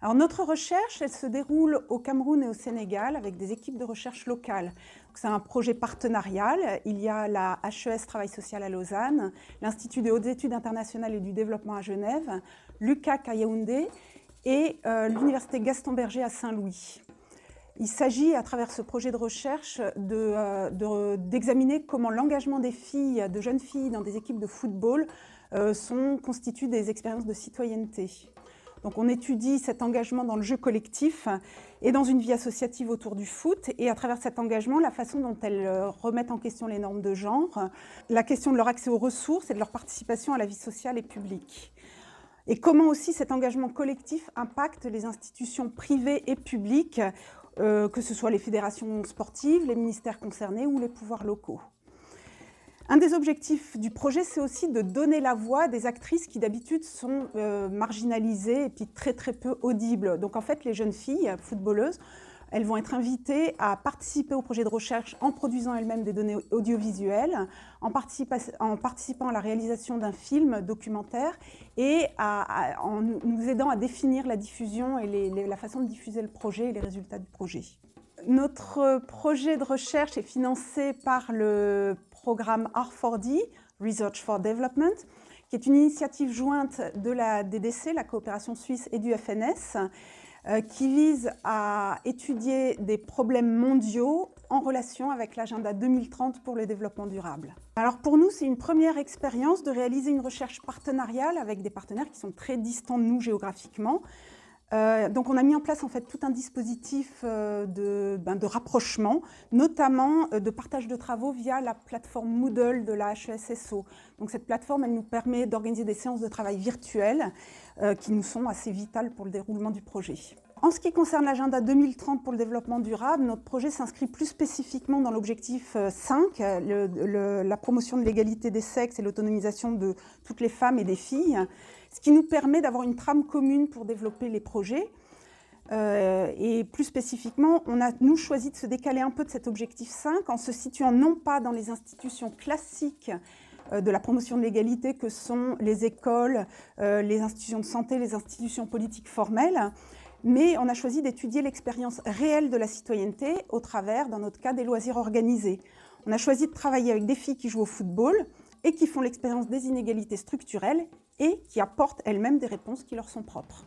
Alors notre recherche, elle se déroule au Cameroun et au Sénégal avec des équipes de recherche locales. C'est un projet partenarial. Il y a la HES Travail Social à Lausanne, l'Institut des Hautes Études internationales et du développement à Genève, l'UCAC à Yaoundé et l'Université Gaston Berger à Saint-Louis. Il s'agit, à travers ce projet de recherche, d'examiner comment l'engagement des filles, de jeunes filles dans des équipes de football constitue des expériences de citoyenneté. Donc on étudie cet engagement dans le jeu collectif et dans une vie associative autour du foot, et à travers cet engagement, la façon dont elles remettent en question les normes de genre, la question de leur accès aux ressources et de leur participation à la vie sociale et publique. Et comment aussi cet engagement collectif impacte les institutions privées et publiques, que ce soit les fédérations sportives, les ministères concernés ou les pouvoirs locaux. Un des objectifs du projet, c'est aussi de donner la voix à des actrices qui d'habitude sont marginalisées et puis très peu audibles. Donc en fait, les jeunes filles footballeuses, elles vont être invitées à participer au projet de recherche en produisant elles-mêmes des données audiovisuelles, en participant à la réalisation d'un film documentaire et en nous aidant à définir la diffusion et la façon de diffuser le projet et les résultats du projet. Notre projet de recherche est financé par le programme R4D, Research for Development, qui est une initiative jointe de la DDC, la coopération suisse, et du FNS, qui vise à étudier des problèmes mondiaux en relation avec l'agenda 2030 pour le développement durable. Alors pour nous, c'est une première expérience de réaliser une recherche partenariale avec des partenaires qui sont très distants de nous géographiquement. Donc on a mis en place en fait tout un dispositif de rapprochement, notamment de partage de travaux via la plateforme Moodle de la HESSO. Donc cette plateforme, elle nous permet d'organiser des séances de travail virtuelles qui nous sont assez vitales pour le déroulement du projet. En ce qui concerne l'agenda 2030 pour le développement durable, notre projet s'inscrit plus spécifiquement dans l'objectif 5, la promotion de l'égalité des sexes et l'autonomisation de toutes les femmes et des filles, ce qui nous permet d'avoir une trame commune pour développer les projets. Et plus spécifiquement, on a, nous, choisi de se décaler un peu de cet objectif 5 en se situant non pas dans les institutions classiques de la promotion de l'égalité que sont les écoles, les institutions de santé, les institutions politiques formelles, mais on a choisi d'étudier l'expérience réelle de la citoyenneté au travers, dans notre cas, des loisirs organisés. On a choisi de travailler avec des filles qui jouent au football et qui font l'expérience des inégalités structurelles et qui apportent elles-mêmes des réponses qui leur sont propres.